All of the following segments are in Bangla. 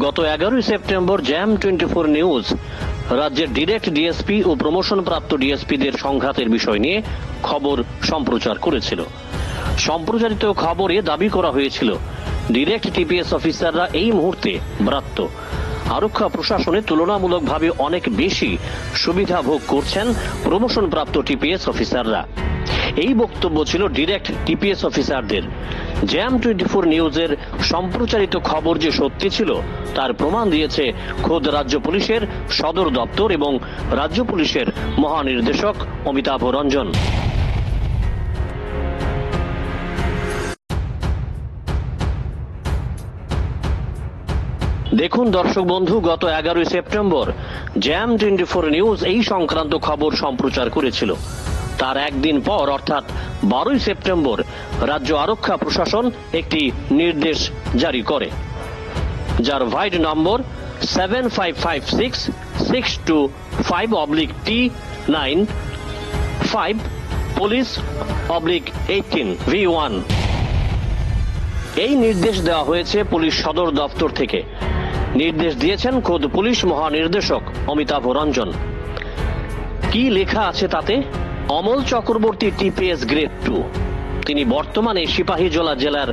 গত 11 সেপ্টেম্বর জ্যাম 24 নিউজ রাজ্যের ডিরেক্ট ডিএসপি ও প্রমোশন প্রাপ্ত ডিএসপিদের সংঘাতের বিষয় নিয়ে খবর সম্প্রচার করেছিল। সম্প্রচারিত খবরে দাবি করা হয়েছিল ডিরেক্ট টিপিএস অফিসাররা এই মুহূর্তে ব্রাত্য। আরক্ষা প্রশাসনে তুলনামূলকভাবে অনেক বেশি সুবিধা ভোগ করছেন প্রমোশন প্রাপ্ত টিপিএস অফিসাররা। এই বক্তব্য ছিল ডিরেক্ট টিপিএস অফিসারদের। জ্যাম 24 নিউজের সম্প্রচারিত খবর যে সত্যি ছিল তার প্রমাণ দিয়েছে খোদ রাজ্য পুলিশের সদর দপ্তর এবং রাজ্য পুলিশের মহানির্দেশক অমিতাভ রঞ্জন। দেখুন দর্শক বন্ধু, গত 11 সেপ্টেম্বর জ্যাম 24 নিউজ এই সংক্রান্ত খবর সম্প্রচার করেছিল। তার একদিন পর অর্থাৎ 12 সেপ্টেম্বর রাজ্য আরক্ষা প্রশাসন একটি নির্দেশ জারি করে, যার ভাইড নম্বর 7556-625/T9/5 Police/18 V1। এই নির্দেশ দেওয়া হয়েছে পুলিশ সদর দপ্তর থেকে। নির্দেশ দিয়েছেন খোদ পুলিশ মহানির্দেশক অমিতাভ রঞ্জন। কি লেখা আছে তাতে? অমল চক্রবর্তী টিপিএস গ্রেড 2, তিনি বর্তমানে সিপাহীজলা জেলার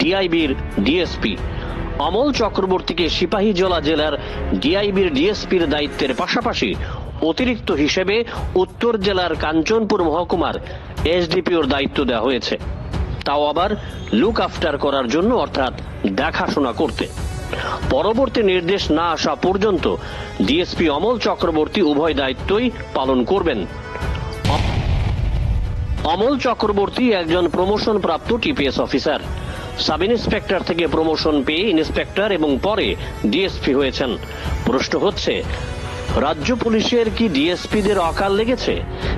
ডিআইবির ডিএসপি। অমল চক্রবর্তীকে সিপাহীজলা জেলার ডিআইবির ডিএসপির দায়িত্বের পাশাপাশি অতিরিক্ত হিসেবে উত্তর জেলার কাঞ্চনপুর মহকুমার এসডিপিওর দায়িত্ব দেওয়া হয়েছে, তাও আবার লুক আফটার করার জন্য, অর্থাৎ দেখাশোনা করতে। পরবর্তী নির্দেশ না আসা পর্যন্ত ডিএসপি অমল চক্রবর্তী উভয় দায়িত্বই পালন করবেন। অমল চক্রবর্তী একজন প্রমোশন প্রাপ্ত টিপিএস অফিসার। সাব ইন্সপেক্টর থেকে প্রমোশন পেয়ে ইন্সপেক্টর এবং পরে ডিএসপি হয়েছেন। প্রশ্ন হচ্ছে, রাজ্য পুলিশের কি ডিএসপিদের অকাল লেগেছে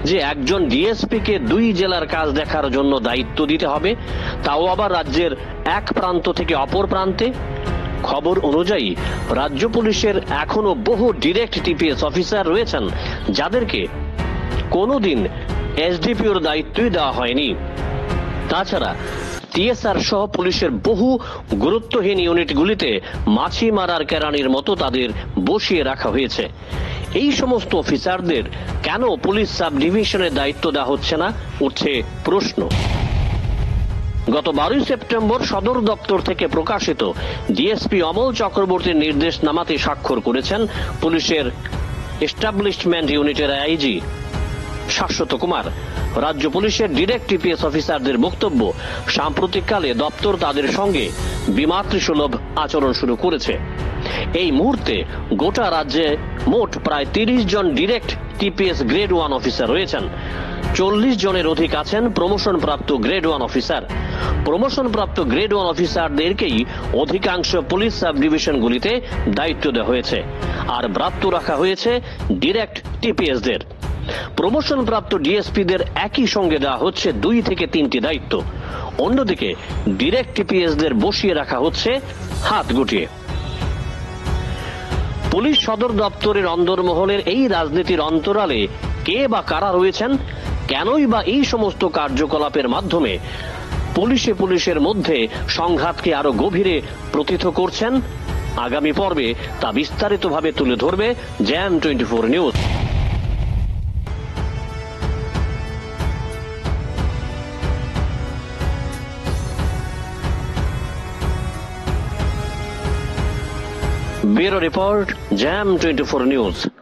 যে একজন ডিএসপিকে 2 জেলার কাজ দেখার জন্য দায়িত্ব দিতে হবে, তাও আবার রাজ্যের এক প্রান্ত থেকে অপর প্রান্তে? খবর অনুযায়ী রাজ্য পুলিশের এখনো বহু ডিরেক্ট টিপিএস অফিসার রয়েছেন যাদেরকে কোনোদিন এসডিপিওর দায়িত্বই দেওয়া হয়নি। তাছাড়া টিএসআর সহ পুলিশের বহু গুরুত্বহীন ইউনিটগুলিতে মাছি মারার কেরানির মতো তাদের বসিয়ে রাখা হয়েছে। এই সমস্ত অফিসারদের কেন পুলিশ সাব ডিভিশনের দায়িত্ব দেওয়া হচ্ছে না, উঠছে প্রশ্ন। গত 12 সেপ্টেম্বর সদর দপ্তর থেকে প্রকাশিত ডিএসপি অমল চক্রবর্তীর নির্দেশ নামাতে স্বাক্ষর করেছেন পুলিশের এস্টাবলিশমেন্ট ইউনিটের আইজি শাশ্বত কুমার। রাজ্য পুলিশের ডিরেক্ট টিপিএস অফিসারদের বক্তব্য, সাম্প্রতিককালে দপ্তর তাদের সঙ্গে বিমাতৃসুলভ আচরণ শুরু করেছে। এই মুহূর্তে গোটা রাজ্যে মোট প্রায় 30 জন ডিরেক্ট টিপিএস গ্রেড 1 অফিসার রয়েছেন। 40 জনের অধিক আছেন প্রমোশন প্রাপ্ত গ্রেড 1 অফিসার। প্রমোশন প্রাপ্ত গ্রেড 1 অফিসারদেরকেই অধিকাংশ পুলিশ সাব ডিভিশনগুলিতে দায়িত্ব দেওয়া হয়েছে, আর ব্রাত্য রাখা হয়েছে ডিরেক্ট টিপিএসদের। প্রমোশন প্রাপ্ত ডিএসপিদের একই সঙ্গে দেওয়া হচ্ছে 2 থেকে 3টি দায়িত্ব। অন্যদিকে ডিরেক্ট টিপিএসদের বসিয়ে রাখা হচ্ছে হাত গুটিয়ে। পুলিশ সদর দপ্তরের অন্দরমহলের এই রাজনীতির অন্তরালে কে বা কারা রয়েছেন? কেনই বা এই সমস্ত কার্যকলাপের মাধ্যমে পুলিশের মধ্যে সংঘাতকে আরো গভীরে প্রতীত করছেন? আগামী পর্বে তা বিস্তারিতভাবে তুলে ধরবে jam 24 news. Bureau report, jam 24 news.